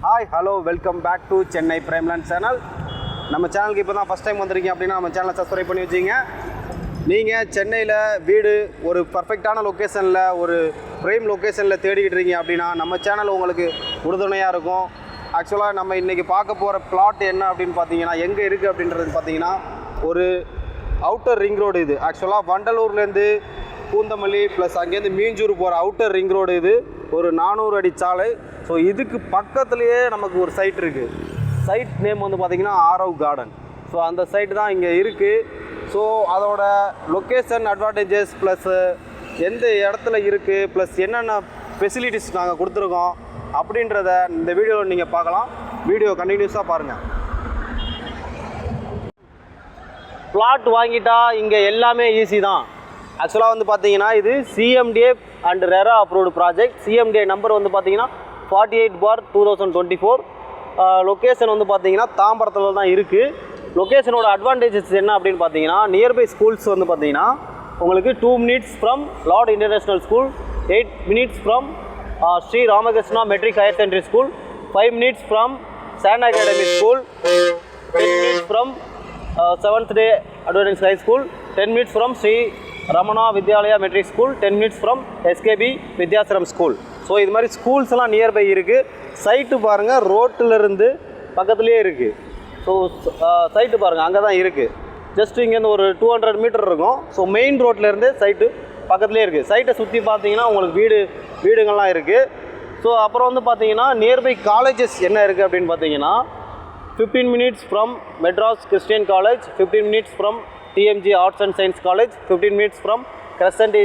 Hi hello welcome back to Chennai Primeland channel. நம்ம சேனலுக்கு இப்போ தான் ஃபஸ்ட் டைம் வந்திருக்கீங்க அப்படின்னா நம்ம சேனலை சப்ஸ்கிரைப் பண்ணி வச்சிங்க. நீங்கள் சென்னையில் வீடு ஒரு பர்ஃபெக்டான லொக்கேஷனில் ஒரு ப்ரைம் லொக்கேஷனில் தேடிக்கிட்டு இருக்கீங்க அப்படின்னா நம்ம சேனல் உங்களுக்கு உறுதுணையாக இருக்கும். ஆக்சுவலாக நம்ம இன்றைக்கி பார்க்க போகிற பிளாட் என்ன அப்படின்னு பார்த்தீங்கன்னா, எங்கே இருக்குது அப்படின்றது பார்த்தீங்கன்னா, ஒரு அவுட்டர் ரிங் ரோடு. இது ஆக்சுவலாக வண்டலூர்லேருந்து பூந்தமல்லி ப்ளஸ் அங்கேருந்து மீஞ்சூர் போகிற அவுட்டர் ரிங் ரோடு. இது ஒரு 400 அடி சாலை. ஸோ இதுக்கு பக்கத்துலேயே நமக்கு ஒரு சைட் இருக்குது. சைட் நேம் வந்து பார்த்திங்கன்னா ஆரவ் கார்டன். ஸோ அந்த சைட்டு தான் இங்கே இருக்குது. ஸோ அதோட லொக்கேஷன் அட்வான்டேஜஸ் ப்ளஸ் எந்த இடத்துல இருக்குது ப்ளஸ் என்னென்ன ஃபெசிலிட்டிஸ் நாங்கள் கொடுத்துருக்கோம் அப்படின்றத இந்த வீடியோவில் நீங்கள் பார்க்கலாம். வீடியோ கண்டினியூஸாக பாருங்கள். பிளாட் வாங்கிட்டா இங்கே எல்லாமே ஈஸி தான். ஆக்சுவலாக வந்து பார்த்தீங்கன்னா இது CMDA and RERA approved project. CMDA number வந்து பார்த்தீங்கன்னா 48/2024. லொக்கேஷன் வந்து பார்த்தீங்கன்னா தாம்பரத்தில் தான் இருக்குது. லொக்கேஷனோட அட்வான்டேஜஸ் என்ன அப்படின்னு பார்த்தீங்கன்னா, நியர்பை ஸ்கூல்ஸ் வந்து பார்த்தீங்கன்னா உங்களுக்கு 2 minutes from Lord international school, 8 minutes from Sri Ramakrishna matric higher secondary school, 5 minutes from sand academy school, 10 minutes ஃப்ரம் 7th Day Adventist High School, 10 minutes from Sri Ramana Vidyalaya Metric School, 10 minutes from SKB Vidyasaram School. So இது மாதிரி ஸ்கூல்ஸ்லாம் nearby இருக்குது. Site பாருங்கள், ரோட்டிலருந்து பக்கத்துலேயே இருக்குது. So site பாருங்கள், அங்கே தான் இருக்குது. ஜஸ்ட் இங்கேருந்து ஒரு 200 மீட்டர் இருக்கும். ஸோ மெயின் ரோட்லேருந்து சைட்டு பக்கத்துலேயே இருக்குது. சைட்டை சுற்றி பார்த்தீங்கன்னா உங்களுக்கு வீடுங்கள்லாம் இருக்குது. ஸோ அப்புறம் வந்து பார்த்தீங்கன்னா நியர்பை காலேஜஸ் என்ன இருக்குது அப்படின்னு பார்த்தீங்கன்னா, 15 minutes from Madras Christian College, 15 minutes from TMG Arts and Science College, 15 minutes from Crescent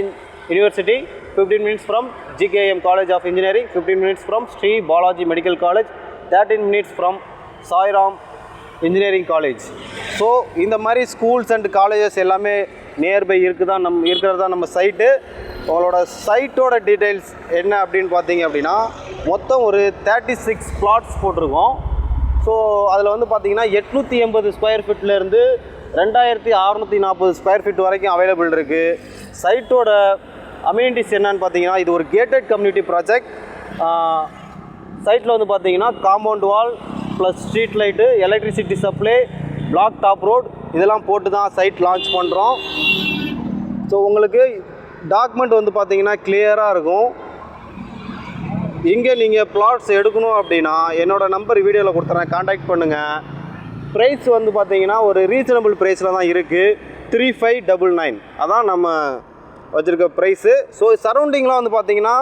University, 15 minutes from GKM College of Engineering, 15 minutes from Sri Balaji Medical College, 13 minutes from Sairam Engineering College. So இந்த மாதிரி schools and colleges எல்லாமே nearby இருக்கிறது தான் நம்ம site. உங்களோட சைட்டோட details என்ன அப்படின்னு பார்த்தீங்க அப்படின்னா, மொத்தம் ஒரு 36 பிளாட்ஸ் போட்டிருக்கோம். ஸோ அதில் வந்து பார்த்திங்கன்னா 880 ஸ்கொயர் ஃபீட்லேருந்து 2640 ஸ்கொயர் ஃபீட் வரைக்கும் அவைலபிள் இருக்குது. சைட்டோட அம்யூனிட்டிஸ் என்னன்னு பார்த்தீங்கன்னா, இது ஒரு கேட்டட் கம்யூனிட்டி ப்ராஜெக்ட். சைட்டில் வந்து பார்த்தீங்கன்னா compound wall plus street light, electricity supply, black top road இதெல்லாம் போட்டு தான் சைட் லான்ச் பண்ணுறோம். ஸோ உங்களுக்கு டாக்குமெண்ட் வந்து பார்த்தீங்கன்னா கிளியராக இருக்கும். இங்கே நீங்கள் பிளாட்ஸ் எடுக்கணும் அப்படின்னா என்னோடய நம்பர் வீடியோவில் கொடுத்துறேன், காண்டாக்ட் பண்ணுங்கள். ப்ரைஸ் வந்து பார்த்தீங்கன்னா ஒரு ரீசனபிள் ப்ரைஸில் தான் இருக்குது. 3599 அதான் நம்ம வச்சுருக்க ப்ரைஸு. ஸோ சரௌண்டிங்லாம் வந்து பார்த்தீங்கன்னா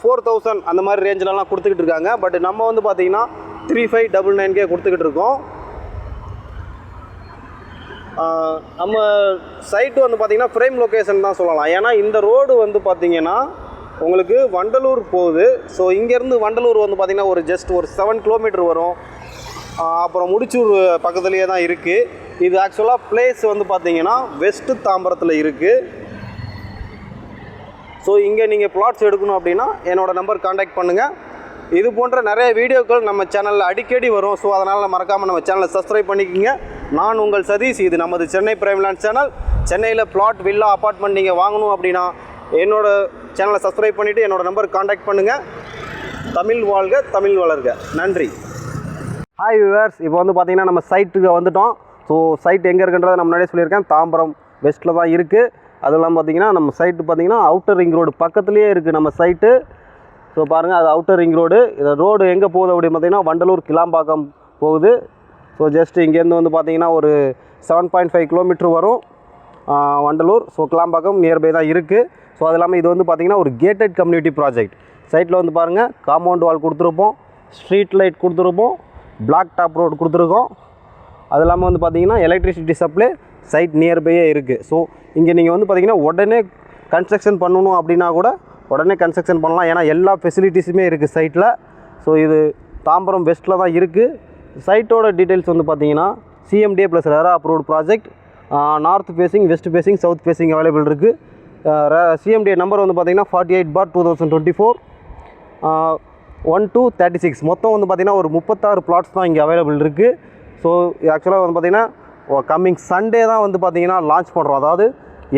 4000 அந்த மாதிரி ரேஞ்சிலலாம் கொடுத்துக்கிட்டு இருக்காங்க. பட் நம்ம வந்து பார்த்தீங்கன்னா 3599 கொடுத்துக்கிட்டு இருக்கோம். நம்ம சைட்டு வந்து பார்த்திங்கன்னா ஃப்ரேம் லொக்கேஷன் தான் சொல்லலாம். ஏன்னா இந்த ரோடு வந்து பார்த்திங்கன்னா உங்களுக்கு வண்டலூர் போகுது. ஸோ இங்கேருந்து வண்டலூர் வந்து பார்த்திங்கன்னா ஒரு ஜஸ்ட் ஒரு 7 கிலோமீட்டர் வரும். அப்புறம் முடிச்சூர் பக்கத்துலேயே தான் இருக்குது. இது ஆக்சுவலாக பிளேஸ் வந்து பார்த்திங்கன்னா வெஸ்ட்டு தாம்பரத்தில் இருக்குது. ஸோ இங்கே நீங்கள் பிளாட்ஸ் எடுக்கணும் அப்படின்னா என்னோடய நம்பர் காண்டாக்ட் பண்ணுங்கள். இது போன்ற நிறைய வீடியோக்கள் நம்ம சேனலில் அடிக்கடி வரும். ஸோ அதனால் மறக்காமல் நம்ம சேனலை சப்ஸ்கிரைப் பண்ணிக்கோங்க. நான் உங்கள் சதீஷ். இது நமது சென்னை பிரைம்லேண்ட் சேனல். சென்னையில் பிளாட், வில்லா, அப்பார்ட்மெண்ட் நீங்கள் வாங்கணும் அப்படின்னா என்னோடய சேனலை சப்ஸ்கிரைப் பண்ணிவிட்டு என்னோடய நம்பர் காண்டாக்ட் பண்ணுங்கள். தமிழ் வாழ்க, தமிழ் வளர்க. நன்றி. ஹாய் வியூவர்ஸ், இப்போ வந்து பார்த்திங்கன்னா நம்ம சைட்டுக்கு வந்துவிட்டோம். ஸோ சைட் எங்கே இருக்குன்றதை நான் முன்னாடியே சொல்லியிருக்கேன், தாம்பரம் வெஸ்ட்டில் தான் இருக்குது. அதுவும் இல்லாமல் பார்த்திங்கன்னா நம்ம சைட்டு பார்த்திங்கன்னா அவுட்டர் ரிங் ரோடு பக்கத்துலேயே இருக்குது நம்ம சைட்டு. ஸோ பாருங்கள், அது அவுட்டர் ரிங் ரோடு. இந்த ரோடு எங்கே போகுது அப்படின்னு பார்த்திங்கன்னா வண்டலூர் கிளாம்பாக்கம் போகுது. ஸோ ஜஸ்ட் இங்கேருந்து வந்து பார்த்திங்கன்னா ஒரு 7.5 கிலோமீட்டர் வரும் வண்டலூர். ஸோ கிளாம்பாக்கம் நியர்பை தான் இருக்குது. ஸோ அது இல்லாமல் இது வந்து பார்த்திங்கன்னா ஒரு கேட்டட் கம்யூனிட்டி ப்ராஜெக்ட். சைட்டில் வந்து பாருங்கள், காம்பவுண்ட் வால் கொடுத்துருப்போம், ஸ்ட்ரீட் லைட் கொடுத்துருப்போம், பிளாக் டாப் ரோடு கொடுத்துருக்கோம். அது இல்லாமல் வந்து பார்த்திங்கன்னா எலக்ட்ரிசிட்டி சப்ளை சைட் நியர்பையே இருக்குது. ஸோ இங்கே நீங்கள் வந்து பார்த்திங்கன்னா உடனே கன்ஸ்ட்ரக்ஷன் பண்ணணும் அப்படின்னா கூட உடனே கன்ஸ்ட்ரக்ஷன் பண்ணலாம். ஏன்னா எல்லா ஃபெசிலிட்டிஸுமே இருக்குது சைட்டில். ஸோ இது தாம்பரம் வெஸ்ட்டில் தான் இருக்குது. சைட்டோட டீட்டெயில்ஸ் வந்து பார்த்திங்கன்னா CMDA plus RERA approved project. North facing, west facing, south facing available இருக்குது. சிஎம்டிஏ நம்பர் வந்து பார்த்திங்கன்னா 48/2024 1-36. மொத்தம் வந்து பார்த்திங்கன்னா ஒரு 36 பிளாட்ஸ் தான் இங்கே அவைலபிள் இருக்குது. ஸோ ஆக்சுவலாக வந்து பார்த்திங்கன்னா கம்மிங் சண்டே தான் வந்து பார்த்திங்கன்னா லான்ச் பண்ணுறோம். அதாவது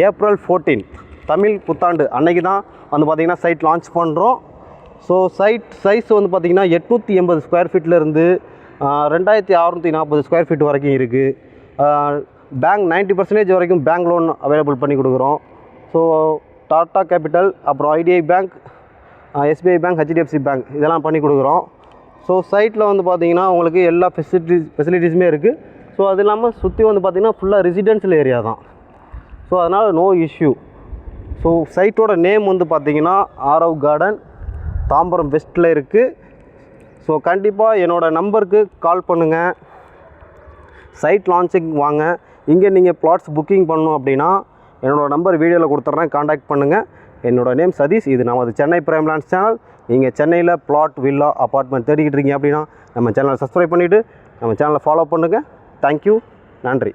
April 14 தமிழ் புத்தாண்டு அன்னைக்கு தான் வந்து பார்த்திங்கன்னா சைட் லான்ச் பண்ணுறோம். ஸோ சைட் சைஸ் வந்து பார்த்திங்கன்னா 880 ஸ்கொயர் ஃபீட்லேருந்து 2640 ஸ்கொயர் ஃபீட் வரைக்கும் இருக்குது. பேங்க் 90% வரைக்கும் பேங்க் லோன் அவைலபிள் பண்ணி கொடுக்குறோம். ஸோ டாடா கேபிட்டல், அப்புறம் ITI bank, SBI bank, HDFC bank இதெல்லாம் பண்ணி கொடுக்குறோம். ஸோ சைட்டில் வந்து பார்த்திங்கன்னா உங்களுக்கு எல்லா ஃபெசிலிட்டிஸுமே இருக்குது. ஸோ அது இல்லாமல் சுற்றி வந்து பார்த்திங்கன்னா ஃபுல்லாக ரெசிடென்ஷியல் ஏரியா தான். ஸோ அதனால் நோ இஷ்யூ. ஸோ சைட்டோட நேம் வந்து பார்த்திங்கன்னா ஆரவ் கார்டன், தாம்பரம் வெஸ்ட்டில் இருக்குது. ஸோ கண்டிப்பாக என்னோடய நம்பருக்கு கால் பண்ணுங்கள். சைட் லான்ச்சிங் வாங்க. இங்கே நீங்கள் பிளாட்ஸ் புக்கிங் பண்ணணும் அப்படின்னா என்னோடய நம்பர் வீடியோவில் கொடுத்துட்றேன், காண்டாக்ட் பண்ணுங்கள். என்னோடய நேம் சதீஷ். இது நமது சென்னை பிரைம் லேண்ட்ஸ் சேனல். நீங்கள் சென்னையில் பிளாட், வில்லா, அப்பார்ட்மெண்ட் தேடிக்கிட்டு இருக்கீங்க அப்படின்னா நம்ம சேனலை சப்ஸ்கிரைப் பண்ணிவிட்டு நம்ம சேனலை ஃபாலோ பண்ணுங்கள். தேங்க்யூ. நன்றி.